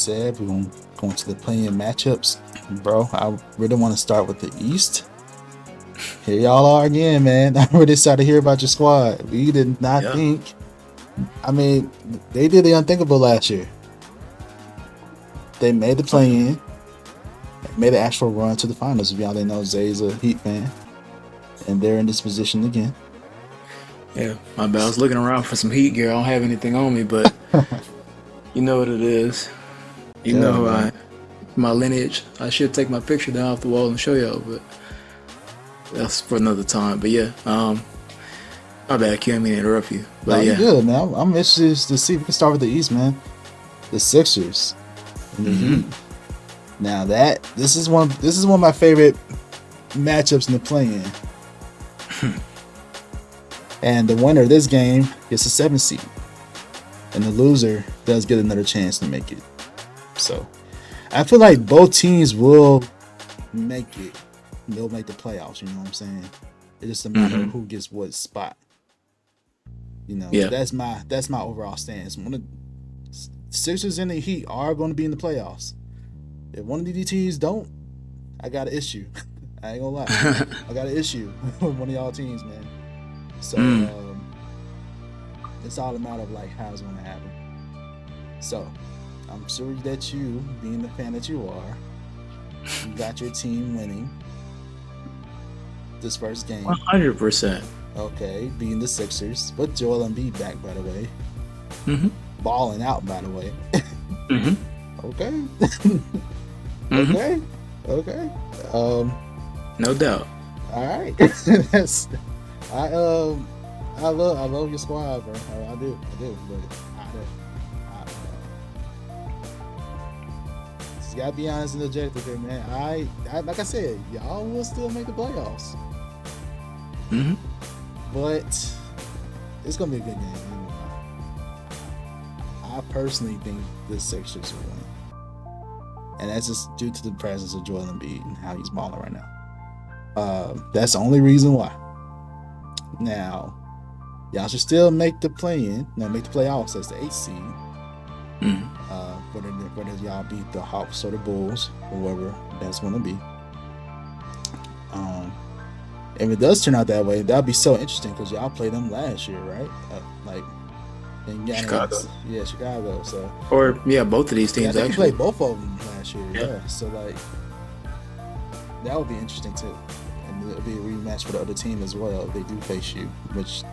said, we're going to go into the play-in matchups. Bro, I really want to start with the East. Here y'all are again, man. I'm really excited to hear about your squad. We did not think. I mean, they did the unthinkable last year. They made the play-in. Made an actual run to the finals. If y'all didn't know, Zay's a Heat fan. And they're in this position again. Yeah, my bad. I was looking around for some Heat gear. I don't have anything on me, but you know what it is. You know my lineage. I should take my picture down off the wall and show y'all, but that's for another time. But yeah, my bad. Q, I mean to interrupt you. But yeah, good, man. I'm interested to see. We can start with the East, man. The Sixers and the Heat. Now this is one of my favorite matchups in the play-in. And the winner of this game gets a 7 seed. And the loser does get another chance to make it. So I feel like both teams will make it. They'll make the playoffs, you know what I'm saying? It's just a matter of who gets what spot. You know, that's my overall stance. One of the Sixers and the Heat are going to be in the playoffs. If one of these teams don't, I got an issue. I ain't gonna lie. I got an issue with one of y'all teams, man. So it's all a matter of like how it's gonna happen. So I'm sure that you, being the fan that you are, you got your team winning this first game. 100%. Okay, being the Sixers, but Joel Embiid back, by the way. Balling out, by the way. Okay. Okay. No doubt. All right. I love your squad, bro. I do. But just gotta be honest and objective here, man. I like I said, y'all will still make the playoffs. But it's gonna be a good game. I personally think the Sixers will win. And that's just due to the presence of Joel Embiid and how he's balling right now. That's the only reason why. Now, y'all should still make the play-in. No, make the playoffs as the 8th seed. Whether y'all beat the Hawks or the Bulls, or whoever that's going to be. If it does turn out that way, that'll be so interesting because y'all played them last year, right? In Chicago. Yeah, Chicago. So both of these teams actually played both of them last year. Yeah. So like that would be interesting too, and it'll be a rematch for the other team as well if they do face you, which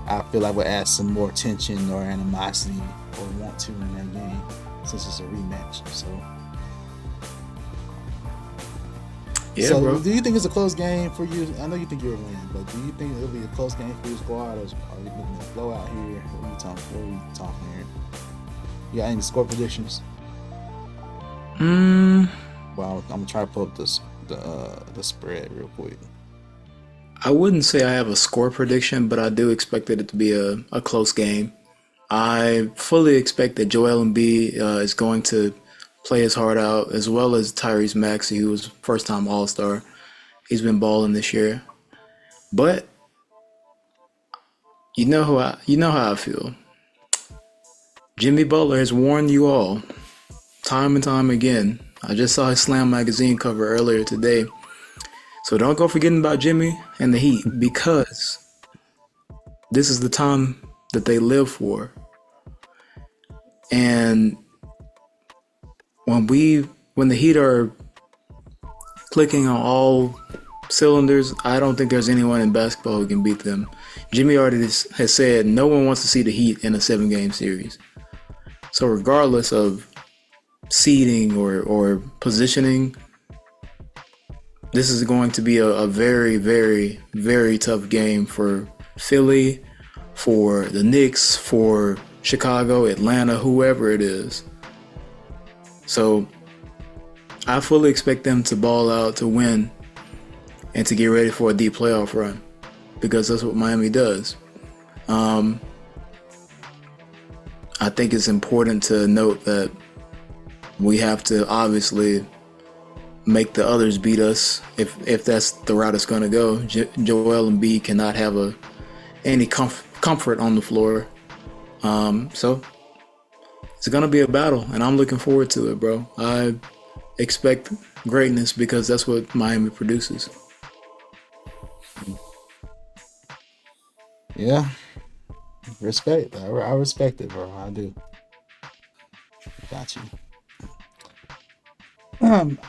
I feel like would add some more tension or animosity or want to in that game since it's a rematch. So bro. Do you think it's a close game for you? I know you think you'll win, but do you think it'll be a close game for your squad, or are you looking at a blowout here? What are we talking here? You got any score predictions? Well, I'm gonna try to pull up the spread real quick. I wouldn't say I have a score prediction, but I do expect it to be a close game. I fully expect that Joel Embiid is going to play his heart out, as well as Tyrese Maxey, who was first-time All-Star. He's been balling this year. But you know how I feel. Jimmy Butler has warned you all time and time again. I just saw his Slam magazine cover earlier today. So don't go forgetting about Jimmy and the Heat, because this is the time that they live for. And when the Heat are clicking on all cylinders, I don't think there's anyone in basketball who can beat them. Jimmy already has said no one wants to see the Heat in a 7-game series. So regardless of seeding or positioning, this is going to be a very, very, very tough game for Philly, for the Knicks, for Chicago, Atlanta, whoever it is. So I fully expect them to ball out, to win, and to get ready for a deep playoff run, because that's what Miami does. I think it's important to note that we have to obviously make the others beat us if that's the route it's going to go. Joel Embiid cannot have any comfort on the floor. So It's gonna be a battle, and I'm looking forward to it, bro. I expect greatness because that's what Miami produces. Yeah, respect. I respect it, bro. I do. Got you.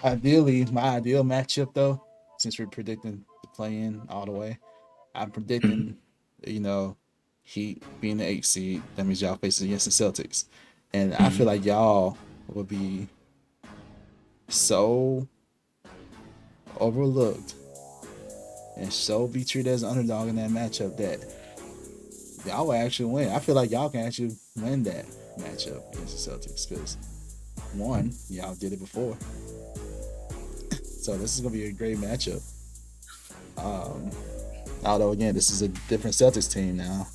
Ideally, my ideal matchup though, since we're predicting the play-in all the way, I'm predicting, Heat being the 8th seed. That means y'all facing against the Celtics, and I feel like y'all will be so overlooked and so be treated as an underdog in that matchup that y'all will actually win. I feel like y'all can actually win that matchup against the Celtics because one, y'all did it before. So this is gonna be a great matchup. Although again, this is a different Celtics team now.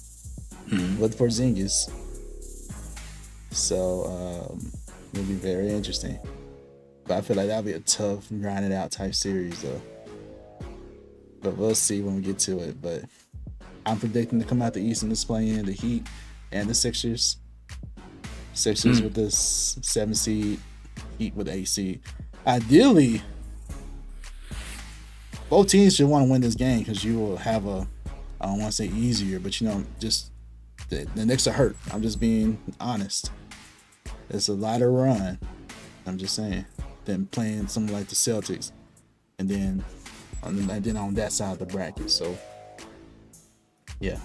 With Porzingis. So it'll be very interesting. But I feel like that'll be a tough, grinded out type series though. But we'll see when we get to it. But I'm predicting to come out the East in this play-in, the Heat and the Sixers. Sixers with the 7 seed, Heat with the 8 seed. Ideally, both teams should want to win this game because you will have I don't want to say easier, but just the Knicks are hurt. I'm just being honest. It's a lighter run, I'm just saying, than playing something like the Celtics, and then on that side of the bracket. So, yeah.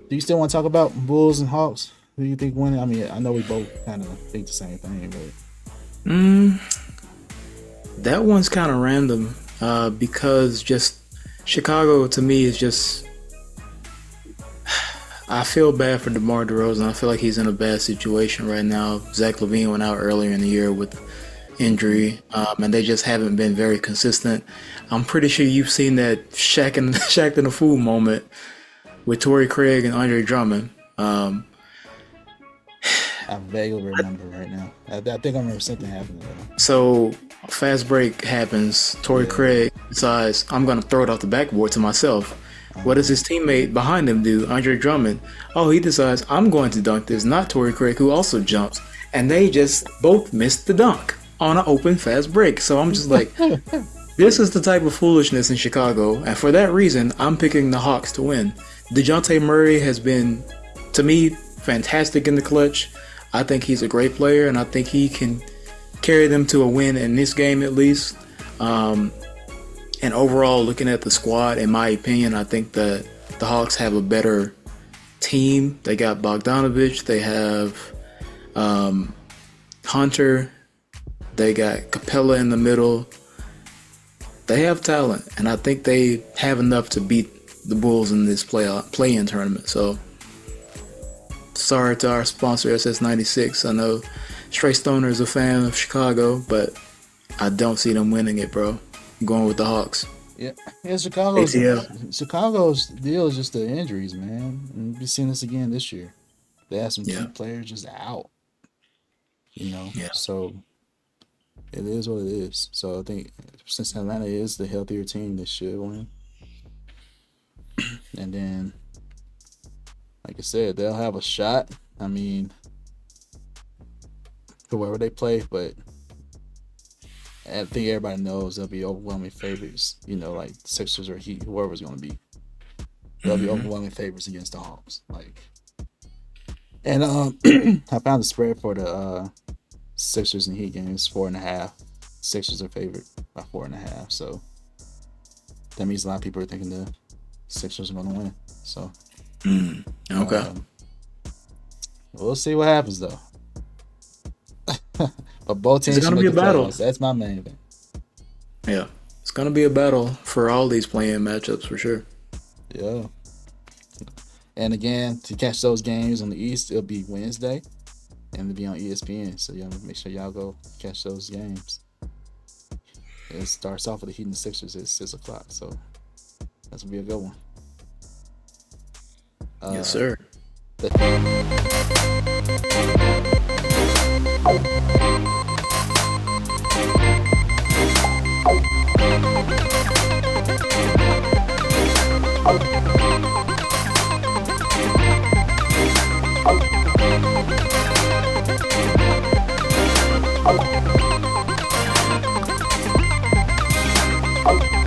Do you still want to talk about Bulls and Hawks? Who do you think winning? I mean, I know we both kind of think the same thing, but that one's kind of random because just Chicago to me is just. I feel bad for DeMar DeRozan. I feel like he's in a bad situation right now. Zach LaVine went out earlier in the year with injury, and they just haven't been very consistent. I'm pretty sure you've seen that Shaq in the Fool moment with Torrey Craig and Andre Drummond. I vaguely remember right now. I think I remember something happening. So, fast break happens. Torrey Craig decides, I'm going to throw it off the backboard to myself. What does his teammate behind him do, Andre Drummond? Oh, he decides, I'm going to dunk this, not Torrey Craig, who also jumps. And they just both missed the dunk on an open fast break. So I'm just like, this is the type of foolishness in Chicago. And for that reason, I'm picking the Hawks to win. DeJounte Murray has been, to me, fantastic in the clutch. I think he's a great player, and I think he can carry them to a win in this game at least. And overall, looking at the squad, in my opinion, I think that the Hawks have a better team. They got Bogdanovich. They have Hunter. They got Capella in the middle. They have talent, and I think they have enough to beat the Bulls in this play-in tournament. So, sorry to our sponsor, SS96. I know Trey Stoner is a fan of Chicago, but I don't see them winning it, bro. I'm going with the Hawks. Yeah, Chicago's deal is just the injuries, man. And we've seen this again this year. They have some key players just out. So it is what it is. So I think since Atlanta is the healthier team, they should win. And then, like I said, they'll have a shot. I mean, whoever they play, but I think everybody knows they'll be overwhelming favorites. Like Sixers or Heat, whoever's going to be. They'll be overwhelming favorites against the Hawks. And I found the spread for the Sixers and Heat game is 4.5. Sixers are favored by 4.5. So that means a lot of people are thinking the Sixers are going to win. So okay, we'll see what happens though. But both teams it's going to be a battle. That's my main thing. Yeah, it's going to be a battle for all these play-in matchups for sure. Yeah. And again, to catch those games on the East, it'll be Wednesday, and it'll be on ESPN. So y'all make sure y'all go catch those games. It starts off with the Heat and the Sixers at 6:00. So that's gonna be a good one. Yes, sir.